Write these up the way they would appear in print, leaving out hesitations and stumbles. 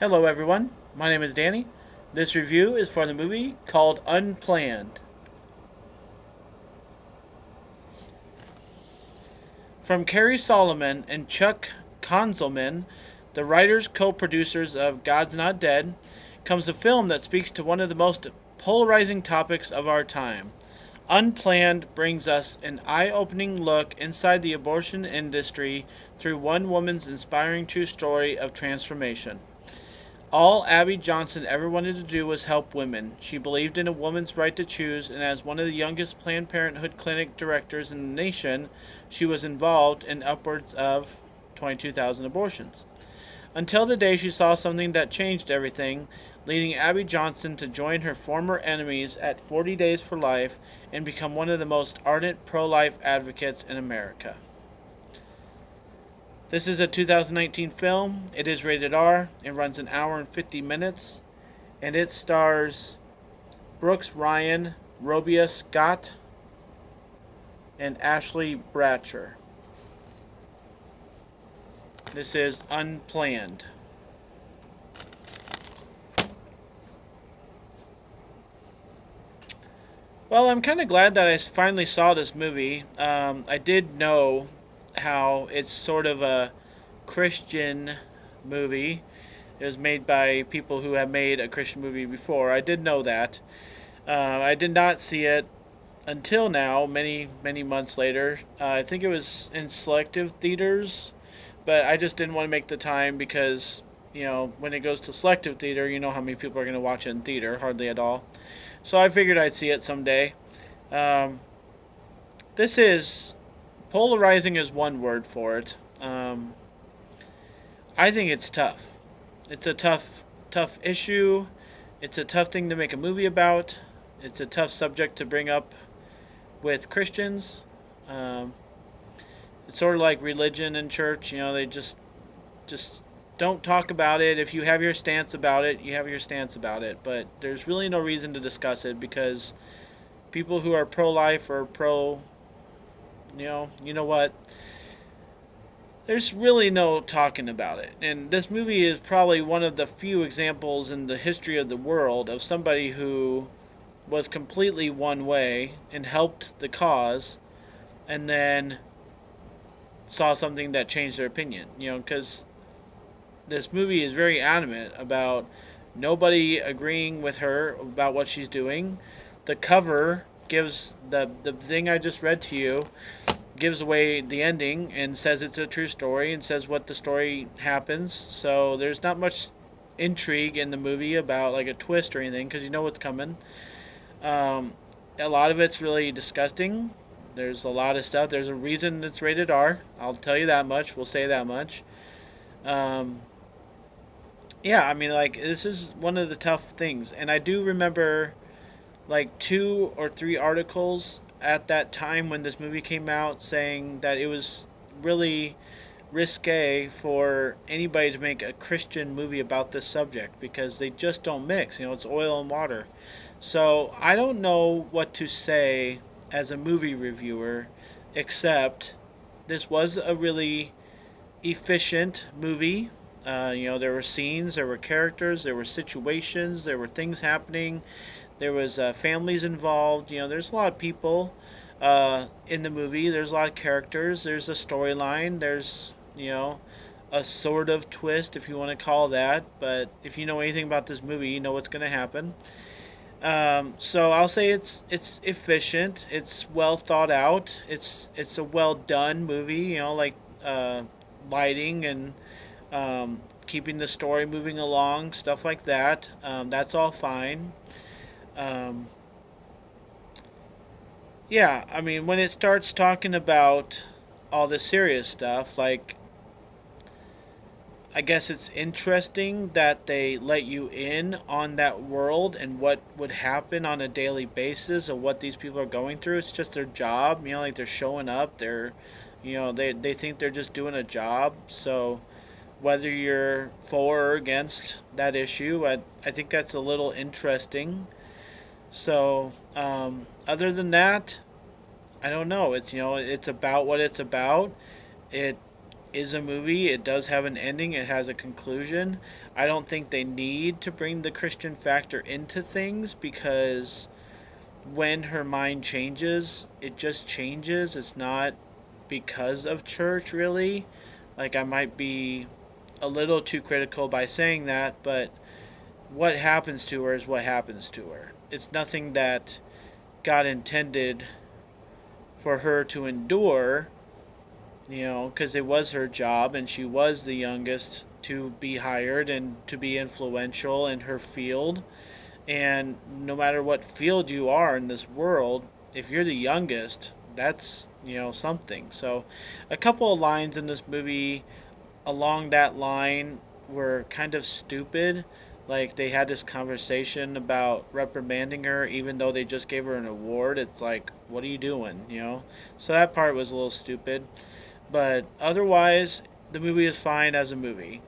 Hello, everyone. My name is Danny. This review is for the movie called Unplanned. From Carrie Solomon and Chuck Konzelman, the writers co-producers of God's Not Dead, comes a film that speaks to one of the most polarizing topics of our time. Unplanned brings us an eye-opening look inside the abortion industry through one woman's inspiring true story of transformation. All Abby Johnson ever wanted to do was help women. She believed in a woman's right to choose, and as one of the youngest Planned Parenthood clinic directors in the nation, she was involved in upwards of 22,000 abortions. Until the day she saw something that changed everything, leading Abby Johnson to join her former enemies at 40 Days for Life and become one of the most ardent pro life advocates in America. This is a 2019 film. It is rated R. It runs an hour and 50 minutes. And it stars Brooks Ryan, Robia Scott, and Ashley Bratcher. This is Unplanned. Well, I'm kind of glad that I finally saw this movie. I did know how it's sort of a Christian movie. It was made by people who have made a Christian movie before. I did know that. I did not see it until now, many months later. I think it was in selective theaters, but I just didn't want to make the time because, when it goes to selective theater, you know how many people are going to watch it in theater, hardly at all. So I figured I'd see it someday. This is polarizing is one word for it. I think it's tough. It's a tough issue. It's a tough thing to make a movie about. It's a tough subject to bring up with Christians. It's sort of like religion and church. They just don't talk about it. If you have your stance about it, you have your stance about it. But there's really no reason to discuss it because people who are pro-life or pro, you know what? There's really no talking about it. And this movie is probably one of the few examples in the history of the world of somebody who was completely one way and helped the cause and then saw something that changed their opinion. Because this movie is very adamant about nobody agreeing with her about what she's doing. The cover gives the thing I just read to you gives away the ending and says it's a true story and says what the story happens. So there's not much intrigue in the movie about like a twist or anything because you know what's coming. A lot of it's really disgusting. There's a lot of stuff. There's a reason it's rated R. I'll tell you that much. We'll say that much. Yeah, I mean, like, this is one of the tough things. And I do remember, like, 2 or 3 articles at that time when this movie came out saying that it was really risque for anybody to make a Christian movie about this subject because they just don't mix. It's oil and water. So I don't know what to say as a movie reviewer except this was a really efficient movie. There were scenes, there were characters, there were situations, there were things happening. There was families involved. There's a lot of people in the movie. There's a lot of characters. There's a storyline. There's a sort of twist, if you want to call that. But if you know anything about this movie, you know what's going to happen. So I'll say it's efficient. It's well thought out. It's a well done movie. Lighting and keeping the story moving along, stuff like that. That's all fine. Yeah, I mean, when it starts talking about all the serious stuff, like, I guess it's interesting that they let you in on that world and what would happen on a daily basis of what these people are going through. It's just their job, like they're showing up, they think they're just doing a job. So whether you're for or against that issue, I think that's a little interesting. So, other than that, I don't know. It's about what it's about. It is a movie. It does have an ending, it has a conclusion. I don't think they need to bring the Christian factor into things because when her mind changes, it just changes. It's not because of church, really. Like, I might be a little too critical by saying that, but what happens to her is what happens to her. It's nothing that God intended for her to endure, because it was her job and she was the youngest to be hired and to be influential in her field. And no matter what field you are in this world, if you're the youngest, that's, something. So, a couple of lines in this movie along that line were kind of stupid. Like, they had this conversation about reprimanding her even though they just gave her an award. It's like, what are you doing? So that part was a little stupid. But otherwise, the movie is fine as a movie.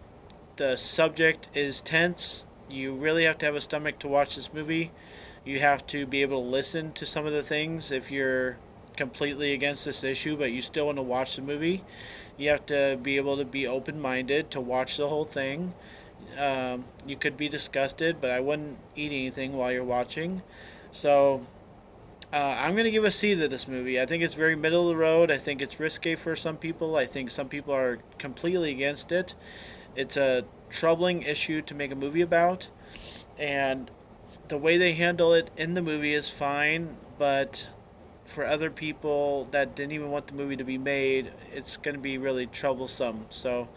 The subject is tense. You really have to have a stomach to watch this movie. You have to be able to listen to some of the things if you're completely against this issue, but you still want to watch the movie. You have to be able to be open minded to watch the whole thing. You could be disgusted, but I wouldn't eat anything while you're watching. So I'm going to give a C to this movie. I think it's very middle of the road. I think it's risque for some people. I think some people are completely against it. It's a troubling issue to make a movie about, and the way they handle it in the movie is fine, but for other people that didn't even want the movie to be made, it's going to be really troublesome. So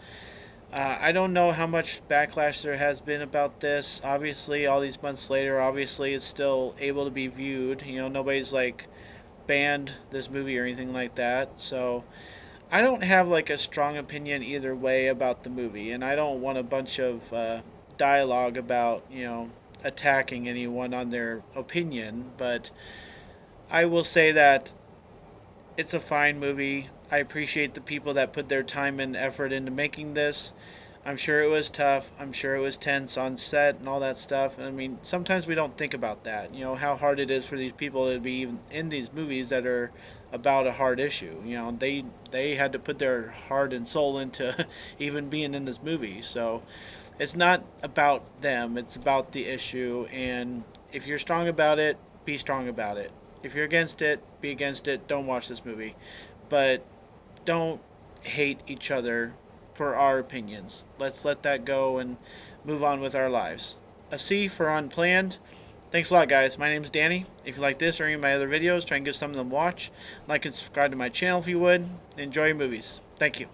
I don't know how much backlash there has been about this. Obviously, all these months later, obviously it's still able to be viewed. Nobody's like banned this movie or anything like that. So I don't have like a strong opinion either way about the movie, and I don't want a bunch of dialogue about attacking anyone on their opinion. But I will say that it's a fine movie. I appreciate the people that put their time and effort into making this. I'm sure it was tough. I'm sure it was tense on set and all that stuff. I mean, sometimes we don't think about that. How hard it is for these people to be even in these movies that are about a hard issue. They had to put their heart and soul into even being in this movie. So it's not about them. It's about the issue. And if you're strong about it, be strong about it. If you're against it, be against it. Don't watch this movie. But don't hate each other for our opinions. Let's let that go and move on with our lives. A C for Unplanned. Thanks a lot, guys. My name's Danny. If you like this or any of my other videos, try and give some of them a watch. Like and subscribe to my channel if you would. Enjoy your movies. Thank you.